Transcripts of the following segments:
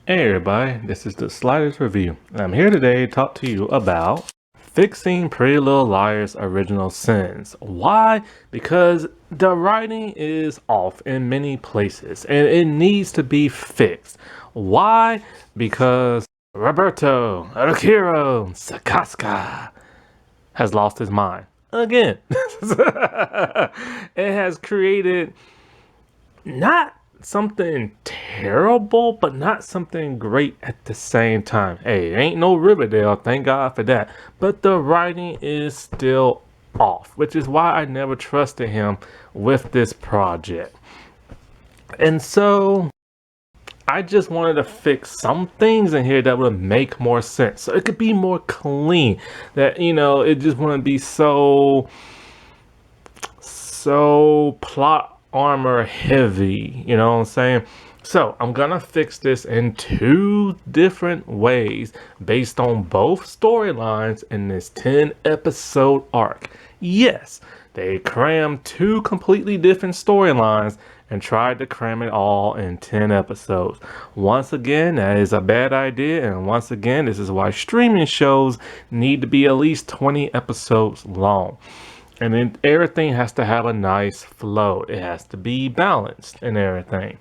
Hey everybody, this is the Sliders Review. I'm here today to talk to you about fixing Pretty Little Liars' original sins. Why? Because the writing is off in many places and it needs to be fixed. Why? Because Roberto Aguirre-Sacasa has lost his mind again. It has created not something terrible, but not something great at the same time. Hey, it ain't no Riverdale, thank God for that. But the writing is still off, which is why I never trusted him with this project. And so I just wanted to fix some things in here that would make more sense. So it could be more clean. That, it just wouldn't be so plot armor heavy, you know what I'm saying? So I'm gonna fix this in two different ways based on both storylines in this 10 episode arc. Yes, they crammed two completely different storylines and tried to cram it all in 10 episodes. Once again, that is a bad idea, and once again, this is why streaming shows need to be at least 20 episodes long. And then everything has to have a nice flow. It has to be balanced and everything.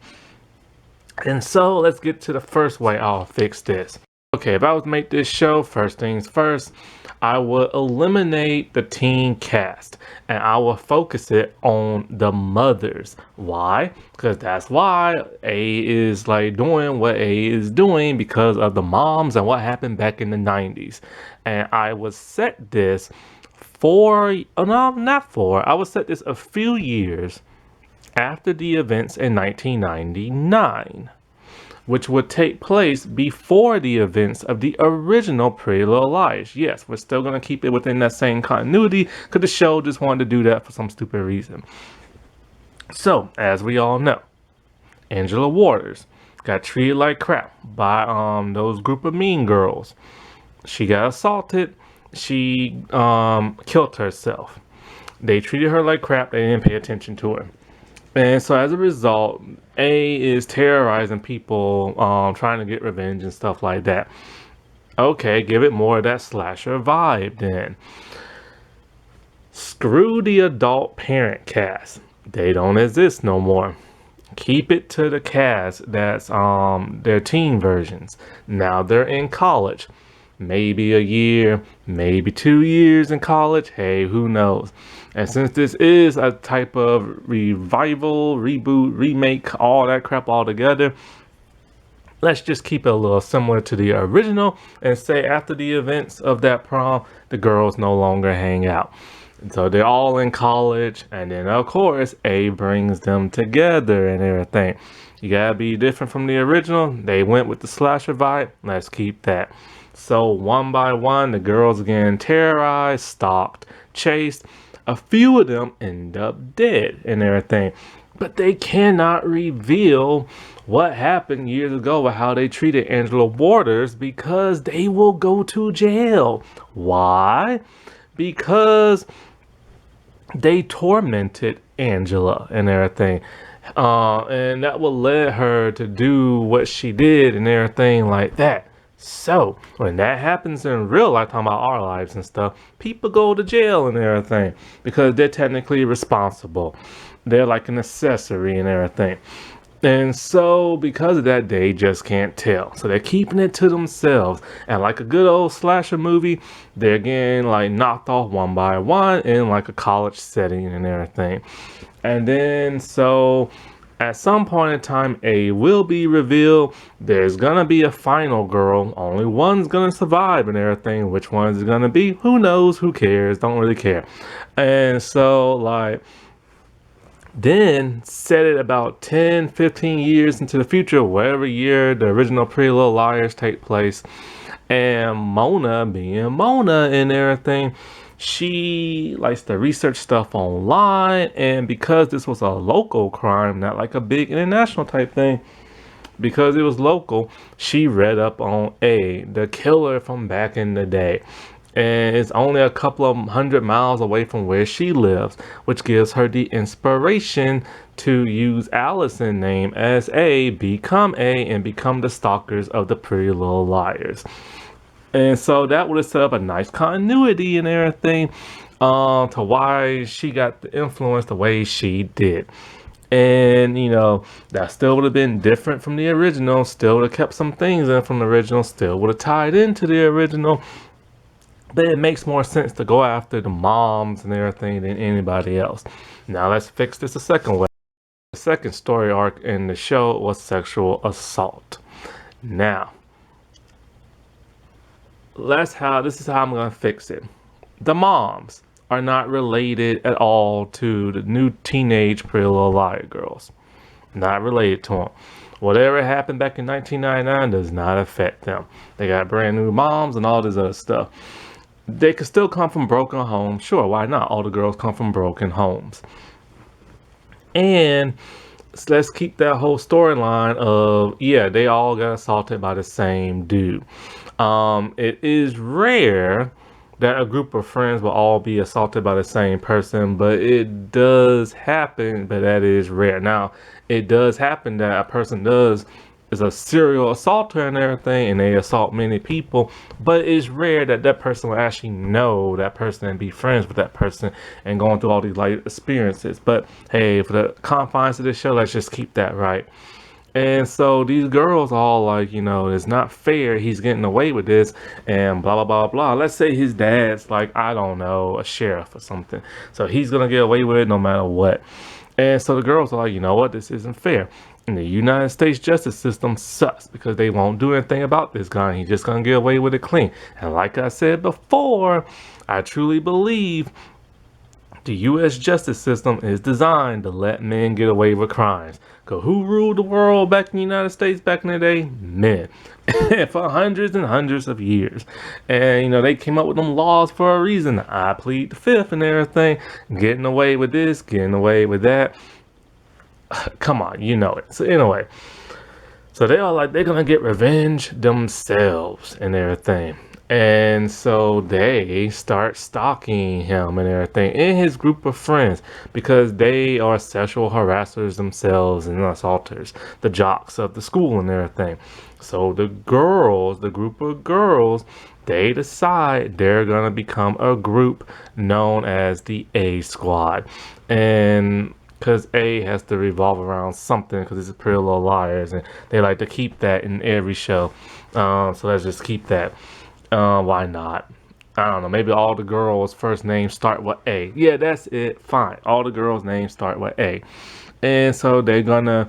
And so let's get to the first way I'll fix this. Okay, if I was to make this show, first things first, I would eliminate the teen cast and I will focus it on the mothers. Why? Because that's why A is like doing what A is doing because of the moms and what happened back in the 90s. And I would set this I would set this a few years after the events in 1999, which would take place before the events of the original Pretty Little Liars. Yes, we're still going to keep it within that same continuity because the show just wanted to do that for some stupid reason. So, as we all know, Angela Waters got treated like crap by those group of mean girls. She got assaulted. She killed herself. They treated her like crap. They didn't pay attention to her. And so as a result, A is terrorizing people, trying to get revenge and stuff like that. Okay, give it more of that slasher vibe then. Screw the adult parent cast. They don't exist no more. Keep it to the cast that's their teen versions. Now they're in college. Maybe a year, maybe 2 years in college. Hey, who knows? And since this is a type of revival, reboot, remake, all that crap all together, let's just keep it a little similar to the original and say after the events of that prom, the girls no longer hang out. So they're all in college, and then of course A brings them together and everything. You gotta be different from the original. They went with the slasher vibe. Let's keep that. So one by one, the girls getting terrorized, stalked, chased. A few of them end up dead and everything. But they cannot reveal what happened years ago with how they treated Angela Waters because they will go to jail. Why? Because they tormented Angela and everything. And that will lead her to do what she did and everything like that. So, when that happens in real life, talking about our lives and stuff, people go to jail and everything because they're technically responsible. They're like an accessory and everything. And so, because of that, they just can't tell. So, they're keeping it to themselves. And like a good old slasher movie, they're getting like knocked off one by one in like a college setting and everything. And then, so at some point in time, A will be revealed. There's gonna be a final girl. Only one's gonna survive and everything. Which one is it gonna be? Who knows? Who cares? Don't really care. And so, like, then set it about 10, 15 years into the future, whatever year the original Pretty Little Liars take place. And Mona, being Mona and everything, she likes to research stuff online. And because this was a local crime, not like a big international type thing, because it was local, she read up on A, the killer from back in the day. and it's only a couple of 100 miles away from where she lives, which gives her the inspiration to use Allison's name as A, become A, and become the stalkers of the Pretty Little Liars. And so that would have set up a nice continuity and everything, to why she got the influence the way she did. And that still would have been different from the original, still would have kept some things in from the original, still would have tied into the original. But it makes more sense to go after the moms and everything than anybody else. Now let's fix this a second way. The second story arc in the show was sexual assault. Now, this is how I'm gonna fix it. The moms are not related at all to the new teenage Pretty Little Liar girls. Not related to them. Whatever happened back in 1999 does not affect them. They got brand new moms and all this other stuff. They could still come from broken homes. Sure, why not? All the girls come from broken homes. And let's keep that whole storyline of, yeah, they all got assaulted by the same dude. It is rare that a group of friends will all be assaulted by the same person, but it does happen, but that is rare. Now, it does happen that a person is a serial assaulter and everything, and they assault many people, but it's rare that that person will actually know that person and be friends with that person and going through all these life experiences. But hey, for the confines of this show, let's just keep that right. And so these girls all like, it's not fair. He's getting away with this and blah, blah, blah, blah. Let's say his dad's like, I don't know, a sheriff or something. So he's going to get away with it no matter what. And so the girls are like, you know what? This isn't fair. And the United States justice system sucks because they won't do anything about this guy. He's just going to get away with it clean. And like I said before, I truly believe the U.S. justice system is designed to let men get away with crimes. Because who ruled the world back in the United States back in the day? Men. For hundreds and hundreds of years. And, they came up with them laws for a reason. I plead the fifth and everything. Getting away with this, getting away with that. Come on, you know it. So anyway. So they are like, they're going to get revenge themselves and everything. And so they start stalking him and everything in his group of friends because they are sexual harassers themselves and assaulters, the jocks of the school and everything. So the group of girls, they decide they're going to become a group known as the A Squad. And because A has to revolve around something because it's a Pretty Little Liars and they like to keep that in every show. So let's just keep that. Why not? I don't know. Maybe all the girls' first names start with A. Yeah, that's it. Fine. All the girls' names start with A. And so they're gonna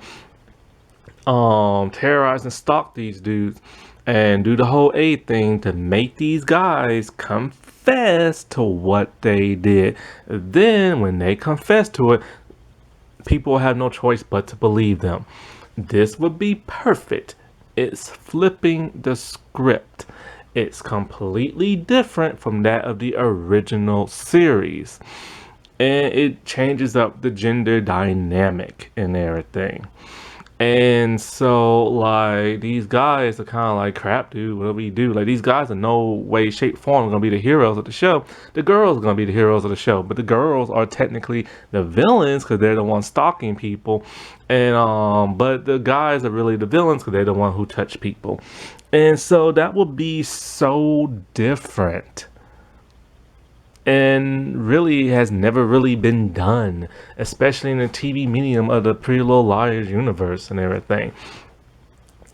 terrorize and stalk these dudes and do the whole A thing to make these guys confess to what they did. Then when they confess to it, people have no choice but to believe them. This would be perfect. It's flipping the script. It's completely different from that of the original series. And it changes up the gender dynamic and everything. And so, like, these guys are kind of like, crap, dude, what do we do? Like, these guys are no way, shape, form going to be the heroes of the show. The girls are going to be the heroes of the show. But the girls are technically the villains because they're the ones stalking people. And, but the guys are really the villains because they're the one who touch people. And so that would be so different. And really has never really been done, especially in the TV medium of the Pretty Little Liars universe and everything.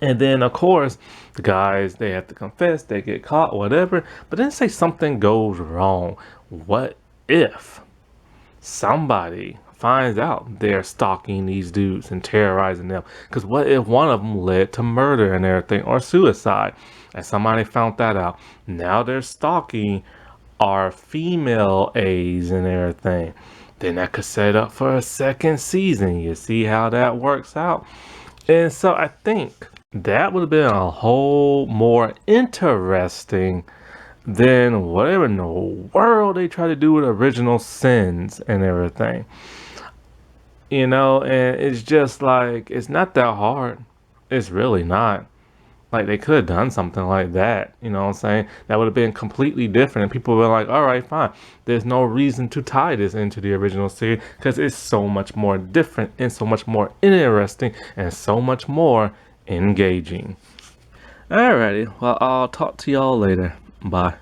And then, of course, the guys, they have to confess, they get caught, whatever. But then say something goes wrong. What if somebody finds out they're stalking these dudes and terrorizing them? Because what if one of them led to murder and everything, or suicide, and somebody found that out? Now they're stalking our female A's and everything. Then that could set up for a second season. You see how that works out? And so I think that would have been a whole more interesting than whatever in the world they try to do with original sins and everything. And it's just like, it's not that hard. It's really not. Like they could have done something like that, you know what I'm saying? That would have been completely different. And people were like, all right, fine. There's no reason to tie this into the original series because it's so much more different and so much more interesting and so much more engaging. Alrighty, well, I'll talk to y'all later. Bye.